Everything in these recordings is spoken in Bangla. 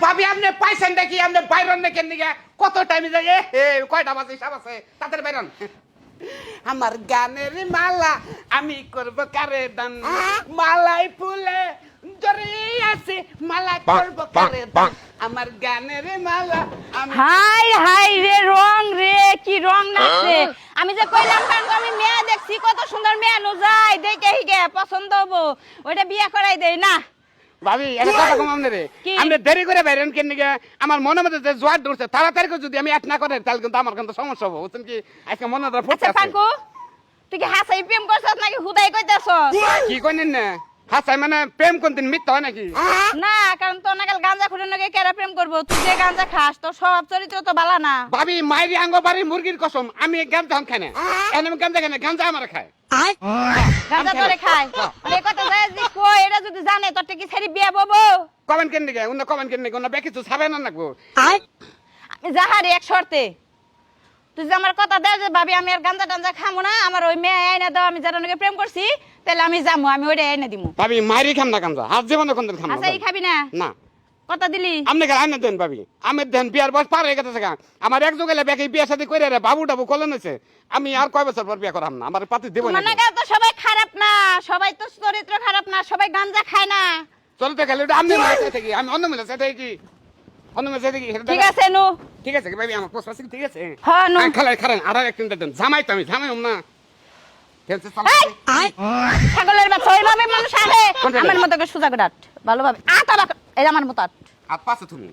ভাবি আপনি পাইছেন দেখি আপনি বাইরন নাকি নিগে কত টাইমে যায় এ কয়টা বাজে হিসাব আছে তাদের বাইরন আমার গানের মালা আমি করব কারে দান মালাই ফুলে জড়িয়ে আছে মালা করব কারে দান আমার গানের মালা আমি হাই হাই রে রং রে কি রং নাচে আমি যে কইলাম কারণ আমি মেয়ে দেখছি কত সুন্দর মেয়ে নো যায় দেখে হিগে পছন্দ হবো ওইটা বিয়ে করাই দেই না ভাবি এটা কথা কম আমনে আমরা দেরি করে বাইরেন কেন নিগে আমার মনে মধ্যে যে জোয়ার ধরছে তাড়াতাড়ি করে যদি আমি এক না করে তাহলে কিন্তু আমার কিন্তু সমস্যা হবে বুঝছেন কি আজকে মনে ধরে ফুটছে আচ্ছা পাঙ্কু তুই কি হাসাই প্রেম করছস নাকি হুদাই কইতাছস কি কইনেন না হাসাই মানে প্রেম কোনদিন মিথ্যা হয় নাকি না কারণ তো নাগাল গাঁজা খুঁড়ে নাকি কেরা প্রেম করবো তুই যে গাঁজা খাস তোর স্বভাব চরিত্র তো ভালো না ভাবি মাইরি আঙ্গ বাড়ি মুরগির কসম আমি গাঞ্জা খাই না আমি গাঞ্জা খাই না গাঞ্জা আমার খায় গাঁজা তোরে খায় মানে কথা যায় যে কই এটা যদি জানে তোর কি ছেড়ে বিয়ে ববো কমেন্ট কেন দিকে উন্ন কমেন্ট কেন দিকে উন্ন বেকি তো ছাবে না নাকবো আমি যাহারে এক শর্তে তুই যে আমার কথা দে যে ভাবি আমি আর গাঁজা টাঞ্জা খামো না আমার ওই মেয়ে আইনা দাও আমি যারা নাকি প্রেম করছি তাহলে আমি যাবো আমি ওইটা আইনা দিমু ভাবি মাইরি খাম না গাঞ্জা আজ জীবনে কোনদিন খাম না আচ্ছা এই খাবি না না কথা দিলি আপনি গেলে আইনা দেন ভাবি আমি দেন বিয়ার বয়স পার হয়ে গেছে আমার এক যুগেলে বেকি বিয়ের সাথে কইরা রে বাবু টাবু কলন হইছে আমি আর কয় বছর পর বিয়ে করাম না আমার পাতি দেব না মানে তো সবাই খারাপ না সবাই তো চরিত্র খারাপ না সবাই গাঁজা খায় না চলতে গেলে আপনি মিলে থাকি আমি অন্য মিলে সেটাই কি অন্য মিলে সেটাই কি ঠিক আছে নু ঠিক আছে ভাবি আমার পোস্ট আছে ঠিক আছে হ্যাঁ নু খালাই খারান আর একদিন দেন জামাই তো আমি জামাই না টেনশন ছাগলের বাচ্চা ওইভাবে মানুষ আহে আমার মতো করে সুজা করে ভালোভাবে এই আমার মতো আর পাশে তুমি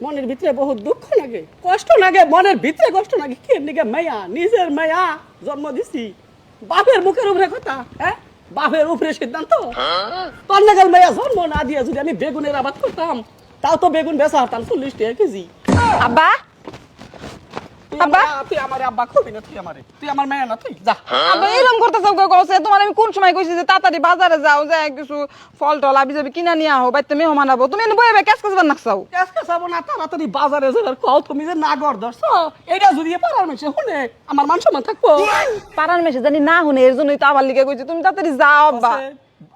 মনের ভিতরে বহুত দুঃখ লাগে কষ্ট লাগে মনের ভিতরে কষ্ট লাগে কে নিকে মায়া নিজের মায়া জন্ম দিছি বাপের মুখের উপরে কথা হ্যাঁ বাপের উপরে সিদ্ধান্ত তোর নাগাল মায়া জন্ম না দিয়ে যদি আমি বেগুনের আবাদ করতাম তাও তো বেগুন বেচা হতাম 40 টাকা কেজি আব্বা তুই আমার আব্বা করবি না তুই আমার মায়া না তুই যা আব্বা এরকম করতেছ কইছে তোমার আমি কোন সময় কইছি যে তাড়াতাড়ি বাজারে যাও যে কিছু ফল টল আবি যাবি কিনা নিয়ে আহো বাইতে মেহমান আবো তুমি এনে বইবে কাজ কাজ বানাকছাও আজকে যাবো না তাড়াতাড়ি বাজারে যাবার কল তুমি যে না গড় ধরছ এটা যদি পারার মেশে শুনে আমার মান সম্মান থাকবো পাড়ার মেশে জানি না শুনে এর জন্যই তো আবার লিখে কইছি তুমি তাড়াতাড়ি যাও আব্বা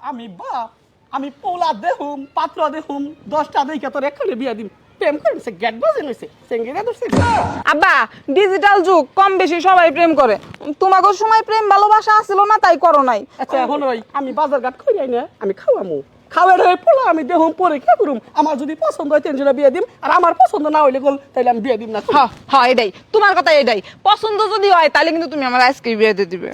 আমি বাপ আমি পোলা দেহুম পাত্র দেহুম 10টা দেখে তোর এখানে বিয়া দিম প্রেম করেছে গেট বাজে নইছে সেঙ্গেরা ধরছে আব্বা ডিজিটাল যুগ কম বেশি সবাই প্রেম করে তোমাগো সময় প্রেম ভালোবাসা আছিল না তাই করো নাই আচ্ছা এখন ওই আমি বাজার ঘাট করি আই না আমি খাওয়ামু খাওয়ার হয়ে পোলা আমি দেহুম পরে কি করুম আমার যদি পছন্দ হয় তেনজনা বিয়া দিম আর আমার পছন্দ না হইলে গল তাইলে আমি বিয়া দিম না হ্যাঁ হ্যাঁ এটাই তোমার কথা এটাই পছন্দ যদি হয় তাহলে কিন্তু তুমি আমার আজকে বিয়ে দিয়ে দিবে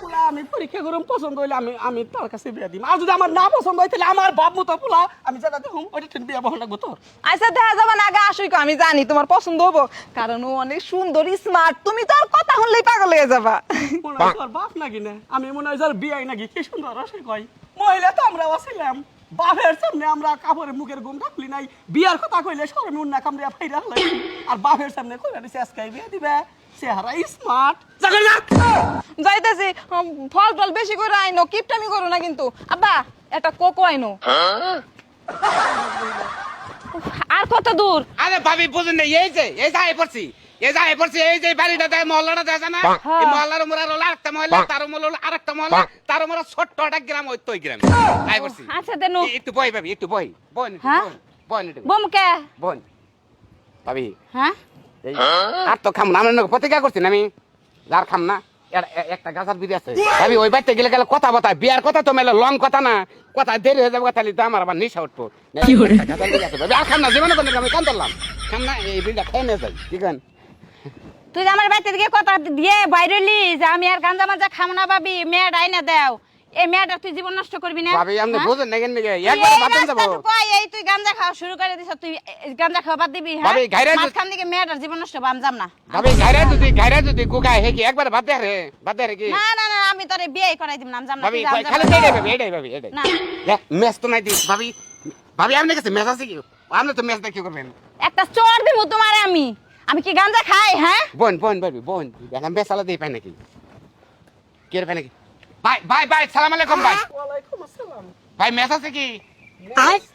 পোলা আমি পরীক্ষা করুম পছন্দ হইলে আমি আমি তার কাছে বিয়া দিম আর যদি আমার না পছন্দ হয় তাহলে আমার বাপ মতো পোলা আমি যেটা দেহুম ওইটা ঠিক বিয়া বহন লাগবো তোর আচ্ছা দেখা যাবে না আগে আসুই আমি জানি তোমার পছন্দ হবো কারণ ও অনেক সুন্দর স্মার্ট তুমি তো আর কথা শুনলেই পাগল হয়ে যাবা মনে হয় তোর বাপ নাকি না আমি মনে হয় যার বিয়াই নাকি কি সুন্দর রসে কয় মহিলা তো আমরা ছিলাম বাপের সামনে আমরা কাপড়ের মুখের ঘুমটা খুলি নাই বিয়ার কথা কইলে সরমে উন্না কামড়িয়া ফাইরা হলাই আর বাপের সামনে কইরা দিছে আজকে বিয়া দিবে চেহারা স্মার্ট জাগা না যাইতেছি ফল টল বেশি করে আইনো কিপটামি করো না কিন্তু আব্বা একটা কোকো আইনো আর কত দূর আরে ভাবি বুঝুন না এই যাই পড়ছি এই যে বাড়িটা দেয় মহল্লাটা দেয় না এই মহল্লার মোড়া হলো আরেকটা মহল্লা তার মোড় হলো আরেকটা মহল্লা তার মোড়া ছোট্ট একটা গ্রাম ওই তো গ্রাম তাই পড়ছি আচ্ছা দেনু একটু বই ভাবি একটু বই বই হ্যাঁ? বই বমকে বই ভাবি হ্যাঁ এই আর তো খাম না আমি প্রতিজ্ঞা করছি না আমি যার খাম না একটা গাছার বিড়ি আছে ভাবি ওই বাড়িতে গেলে গেলে কথা বতা বিয়ার কথা তো মেলে লং কথা না কথা দেরি হয়ে যাবে কথা লিতে আমার আবার নিশা উঠবো আর খাম না জীবনে কোনো আমি কান ধরলাম খাম না এই বিড়িটা খেয়ে নিয়ে যাই ঠিক আছে তুই যে আমার বাড়িতে দিকে কথা দিয়ে বাইরেলি যে আমি আর গাঁজা মাজা খাম না ভাবি মেয়ে ডাইনা দেও এই মেয়েটা তুই জীবন নষ্ট করবি না ভাবি আপনি হ্যাঁ? বুঝেন না কেন একবার বাতেন যাব এই তুই গাঁজা খাওয়া শুরু করে দিছ তুই গাঁজা খাওয়া বাদ দিবি হ্যাঁ ভাবি, গাইরা যদি- মাঝখান দিকে মেয়েটার জীবন নষ্ট বাম যাম না ভাবি ঘাইরা যদি গুগায় হে কি একবার বাদ দে কি না না না আমি তোরে বিয়ে করাই দিম না যাম না ভাবি তুই যাম, যাম খালি না। এটাই ভাবি এটাই না। মেস তো নাই দিস ভাবি ভাবি আপনি কাছে মেস আছে কি আপনি তো মেস দেখি করবেন একটা চোর দিব তোমারে আমি কি গাঁজা খাই হ্যাঁ বোন বোন এখন বেসালা দিয়ে পাই নাকি কি পাই নাকি ভাই সালাম আলাইকুম ভাই ওয়ালাইকুম আসসালাম ভাই মেস আছে কি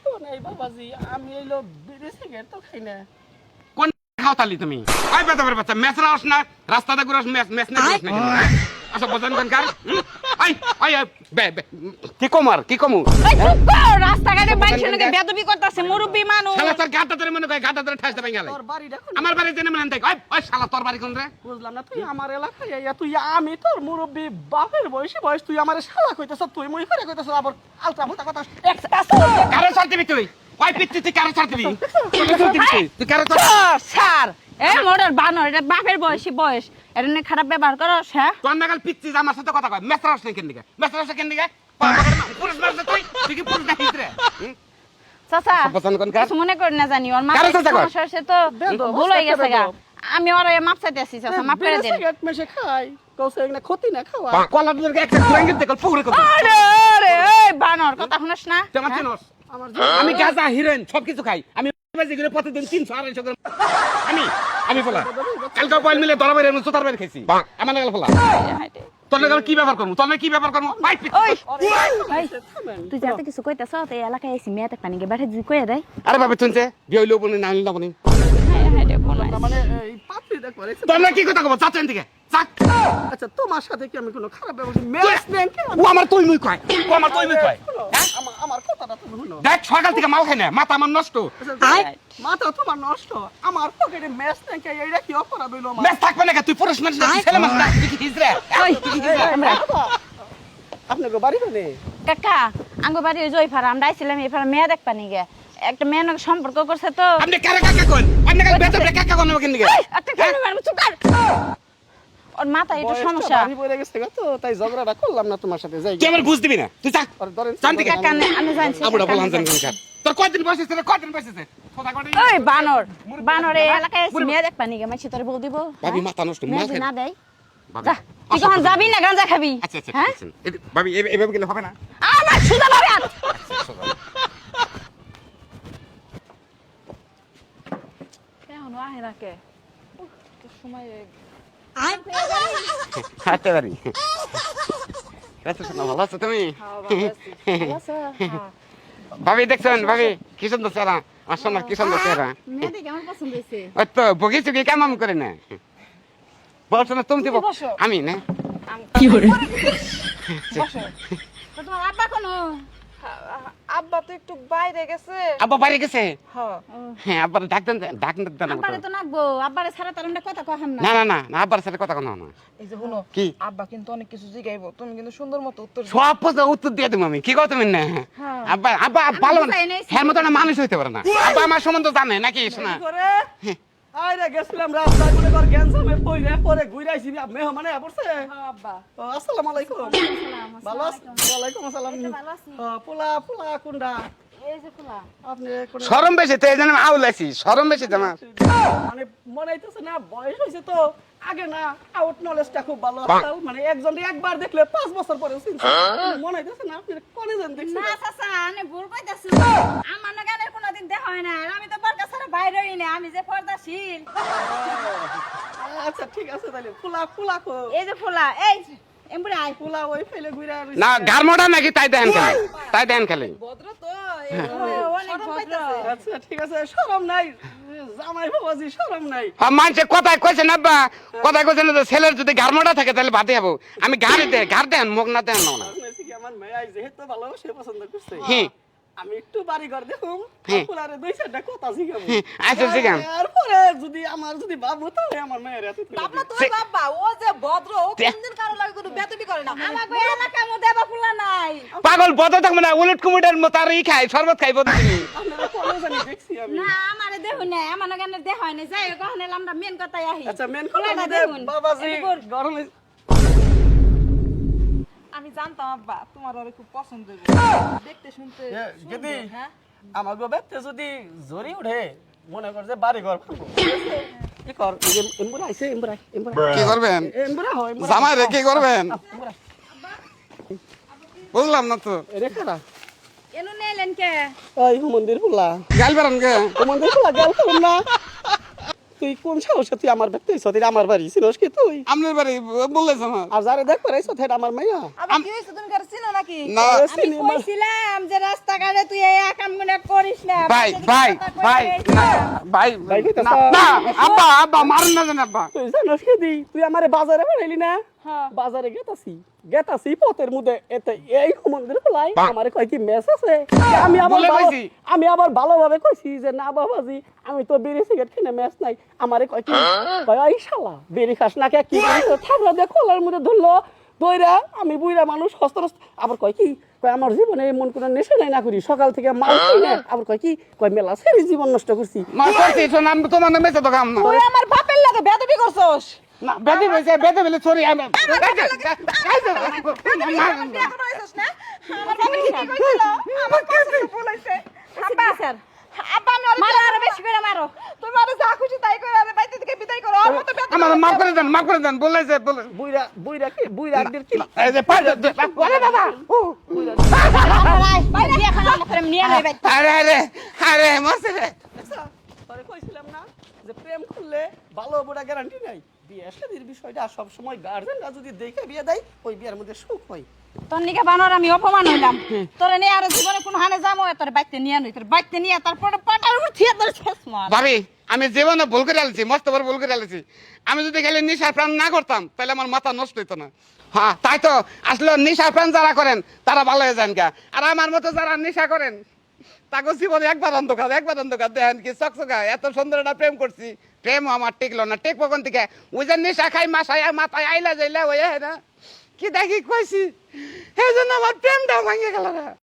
তো নাই বাবাজি আমি এলো বিড়ি সিগারেট তো খাই না কোন খাও তালি তুমি ভাই বাচ্চা মেস রাস না রাস্তাতে ঘুরাস মেস না আচ্ছা বজন কার আই আই কি কমার কি কমু এই চুপ কর, রাস্তাঘাটে মানুষের নাকি বেয়াদবি করতেছে, মুরব্বি মানুষ। শালা তোর গাটা ধরে মনে কয় গাটা ধরে ঠাস দেবে গেলে তোর বাড়ি দেখো আমার বাড়ি জেনে মানে দেখ ওই শালা তোর বাড়ি কোন রে বুঝলাম না তুই আমার এলাকায় আইয়া তুই আমি তোর মুরব্বি বাপের বয়স তুই আমার শালা কইতেছ তুই মুই করে কইতেছ আবার আলতা ফুটা কথা কারো ছাড় দিবি তুই ওই পিত্তি তুই কারো ছাড় দিবি তুই কারো ছাড় স্যার এই মোড়ের বানর, এটা বাপের বয়স, এটা নিয়ে খারাপ ব্যবহার করস। হ্যাঁ তোর নাগাল পিত্তি আমার সাথে কথা কয় মেসরাস নেই কেন দিকে মেসরাস কেন দিকে পুরুষ মারছ তুই কি পুরুষ দেখিস রে চাচা পছন্দ কোন কার কিছু মনে করি না, জানি ওর কারো মাথা চাচা কর? সমস্যা হচ্ছে তো ভুল হয়ে গেছে গা। আমি ওর মাপ চাইতে আসছি, চাচা মাপ করে দেন। সিগারেট মেশে খাই কৌছে না ক্ষতি না খাওয়া কলার দিকে একটা ঘুরাঙ্গির দেখল পুকুরে কত আরে আরে এই বানর কথা শুনছ না? তোমার চিনস আমি গাঁজা হিরোইন সবকিছু খাই আমি বাজি করে প্রতিদিন 300-250 গ্রাম আমি বলা কালকে বল মিলে দরা বাইরে সুতার বাইরে খাইছি আমার নাগাল ফলা তোর নাগাল কি ব্যাপার করবো তোর কি ব্যাপার করবো ভাই ওই তুই যাতে কিছু কইতাছ তো এই এলাকায় এসি মেয়েতে পানিকে বাইরে যদি কইয়া দেয়। আরে বাবা শুনছে বিয়ে হইলেও বলে না হইলে না বলে মানে এই পাত্রী দেখো তোর না কি কথা কব চাচেন দিকে চাক আচ্ছা তোমার সাথে কি আমি কোনো খারাপ ব্যবহার মেস নেন কি ও আমার তুই মুই কয় ও আমার তুই মুই কয় আমার কথাটা তুমি শুনো দেখ সকাল থেকে মাল খাই না মাথা আমার নষ্ট মাথা তোমার নষ্ট আমার পকেটে মেস নেন কি এইটা কি অপরাধ হইলো আমার মেস থাকবে না তুই পুরুষ মানুষ না ছেলে মানুষ না তুই কি হিজরা আপনাকে বাড়ি কোনে কাকা আঙ্গ বাড়ি ওই জয়ফারা, আমরা আইছিলাম এই ফারা মেয়ে দেখবা নিগে, একটা মেয়ের নাকি সম্পর্ক করছে তো। আপনি কারে কাকা কোন আপনি কাল বেতন কাকা কোন কেন দিকে একটা কেন মারবো, চুপ কর। ওর মাথায় একটু সমস্যা। বাড়ি পড়ে গেছে তো তাই ঝগড়াটা করলাম না তোমার সাথে যাই তুই আমার বুঝ দিবি না তুই চাক আর ধরেন জান দিকে কাকা আমি জানছি আমরা বললাম জান কোন কার তোর কয়দিন বসেছে কয়দিন বসেছে কথা কই ওই বানর এই এলাকায় এসে মেয়ে দেখবা নিগে, মাছি তোরে বল দিব। ভাবি মাথা নষ্ট মেয়ে মাছ যদি না দেয় ভাবি, যা, তুই কখন যাবি না গাঁজা খাবি? আচ্ছা আচ্ছা হ্যাঁ ঠিক আছে ভাবি এভাবে গেলে হবে না আমার সুদা ভাবে আর কেন আহে রাকে সময় হাতে বাড়ি আচ্ছা শোনা ভালো আছো তুমি ভাবি দেখছেন ভাবি কি সুন্দর চেহারা আমার সোনার কি সুন্দর চেহারা মেয়ে দেখে আমার পছন্দ হয়েছে। ওই তো বগিচু কি কাম করে না বলছো না তুমি দিব বসো। আমি না কি করে বসো তো তোমার আব্বা কোন? আব্বা তো একটু বাইরে গেছে। আব্বা বাড়ি গেছে হ্যাঁ হ্যাঁ আব্বার ডাকতেন ডাকতেন না আব্বারে তো নাকবো, আব্বারে ছাড়া তার আমরা কথা কহাম না। না না না না আব্বার সাথে কথা কোনো না এই যে শুনো কি? আব্বা কিন্তু অনেক কিছু জিগাইবো, তুমি কিন্তু সুন্দর মতো উত্তর দিও। সব প্রশ্ন উত্তর দিয়ে দেবো আমি কি কথা তুমি না আব্বা আব্বা ভালো না বুঝাই নাই। হ্যাঁ মতো না মানুষ হইতে পারে না আব্বা আমার সম্বন্ধ জানে নাকি শোনা করে আইরে গেছিলাম রাস্তায় মনে কর গ্যানসামে পইরে পরে ঘুরাইছি মেহমানে পড়ছে আব্বা আসসালামু আলাইকুম ভালো আছেন ওয়ালাইকুম আসসালাম ভালো আছি। পোলা পোলা কোনটা এই যে খোলা আপনি কোন শরম বেশি তো এই জন্য আউলাইছি শরম বেশি তোমার মানে মনে হইতেছে না বয়স হয়েছে তো আগে না আউট নলেজটা খুব ভালো আছে মানে একজন একবার দেখলে 5 বছর পরে চিনছে মনে হইতেছে না আপনি কোনে জান দেখছেন না চাচা আমি ভুল কইতাছি, আমার না গানের কোনোদিন দেখা হয় না, আমি তো পর্দা ছাড়া বাইরে হই না, আমি যে পর্দাশীল। আচ্ছা ঠিক আছে তাহলে পোলা পোলা কো এই যে খোলা এই এমবুড়ি আই পোলা ওই ফেলে ঘুরে না গারমোটা নাকি তাই দেন খেলে তাই দেন খেলে ভদ্র তো অনেক ভদ্র। আচ্ছা ঠিক আছে শরম নাই জামাই বাবাজি শরম নাই মানুষে কথায় কইছে না আব্বা কথায় কইছে না যে ছেলের যদি গারমোটা থাকে তাহলে ভাতে যাবো আমি ঘাড় দেন মুখ না দেন না শুনেছি কি আমার মেয়ে যেহেতু ভালো সে পছন্দ করছে হ্যাঁ আমি একটু বাড়ি ঘর দেখুম হ্যাঁ। পোলারে দুই চারটা কথা শিখাবো আচ্ছা জিগান এরপরে যদি আমার যদি বাবু তাহলে আমার মেয়ের এত বাবলা তোর বাবা ও যে ভদ্র ও কোনদিন কারো লাগে কোনো বেতবি করে না। আমাকে এলাকার মধ্যে এবার ফুলা নাই। পাগল বদল থাকবে না উলট কুমিটার মতো আর খাই শরবত খাইব তুমি আপনারা কোনো জানি দেখছি আমি না আমারে দেখুন না, আমার না গানের দেখা হয় না, যাই হোক এখন এলাম আমরা মেন কথাই আহি। আচ্ছা মেন পোলাটা কথা দেখুন। বাবাজি এবার গরমে আমি জানতাম আব্বা তোমার ওরে খুব পছন্দ হইব, দেখতে শুনতে যদি সুন্দর, হ্যাঁ আমার গোবেতে যদি জরি উঠে মনে কর যে বাড়ি ঘর পাবো কি কর এমবুরা আইছে এমবুরা কি করবেন এমবুরা হয় জামাই রে কি করবেন বুঝলাম না তো রেখারা এনু নেলেন কে? ওই মন্দির ফুলা গাল বেড়ান গে মন্দির ফুলা গেল তো না তুই কোন সাহসে তুই আমার ব্যক্তি সতীর আমার বাড়ি চিনস কি তুই আপনার বাড়ি বললেছ আমার আর যারে দেখ পারাইছ সেটা আমার মাইয়া আবার কি হইছে তুমি কার চিনো নাকি? না আমি কইছিলাম যে রাস্তাঘাটে তুই এই কাম মনে করিস না। ভাই ভাই ভাই না, ভাই ভাই কইতাছ? না আব্বা আব্বা মারুন না জান আব্বা তুই জানস কি দি তুই আমারে বাজারে বাড়াইলি না হ্যাঁ। বাজারে গেতাছি পথের মধ্যে এতে এই মন্দির খোলাই আমারে কয় কি মেস আছে বলে পাইছি। আমি আবার ভালোভাবে কইছি যে না বাবাজি আমি তো বিড়ি সিগারেট কিনে মেস নাই আমারে কয় কি কয় এই শালা বিড়ি খাস না কে কি থাবড়া দিয়ে কলার মধ্যে ধরলো দইরা আমি বুইরা মানুষ হস্তরস্ত আবার কয় কি কয় আমার জীবনে এমন কোনো নেশা নাই না করি সকাল থেকে মাল কিনে আবার কয় কি কয় মেলা সেরি জীবন নষ্ট করছি মা করছি শোন আমি তোমার নামে তো কাম না তুই আমার বাপের লাগে বেদবি করছস না বেদে হইছে বেদে বলে সরি আমি বিয়া করতে আইছস না আমার বাপের কি কইছিল আমার কাছে ভুল হইছে আব্বা স্যার আব্বা আমি ওরে মারো আরো বেশি করে মারো তুমি আরে যা খুশি তাই করে আরে বাইতে থেকে বিদায় করো আর মত বেদবি আমার মাফ করে দেন বলেছে বলে বুইরা একদিন কি এই যে পাই ওরে বাবা বিয়া খাওয়া করে নিয়ে লই ভাই আরে মরছে রে তোরে কইছিলাম না যে প্রেম করলে ভালো বড় গ্যারান্টি নাই বিয়ে শাদীর বিষয়টা সব সময় গার্জেনরা যদি দেখে বিয়ে দেয় ওই বিয়ের মধ্যে সুখ হয় তোর নিকে বানর আমি অপমান হইলাম তোরে নিয়ে আর জীবনে কোন হানে যামো তোর বাইতে নিয়ে নই তোর বাইতে নিয়ে তারপরে পাটার উপর থিয়া তোর শেষ মার ভাবি আমি জীবনে ভুল করে আলছি মস্ত বড় ভুল করে আলছি আমি যদি খালি নিশার প্রাণ না করতাম তাহলে আমার মাথা নষ্ট হইতো না হ্যাঁ তাই তো আসলে নিশার প্রাণ যারা করেন তারা ভালো হয়ে যান গা আর আমার মতো যারা নেশা করেন তাকে জীবনে একবার অন্ধকার দেখেন কি চকচকা এত সুন্দর একটা প্রেম করছি প্রেম আমার টিকলো না টেকবো কোন থেকে ওই যে নেশা খাই মাথায় আইলা যাইলা ওই না কি দেখি কইছি এই জন্য আমার প্রেমটা ভাঙে গেল না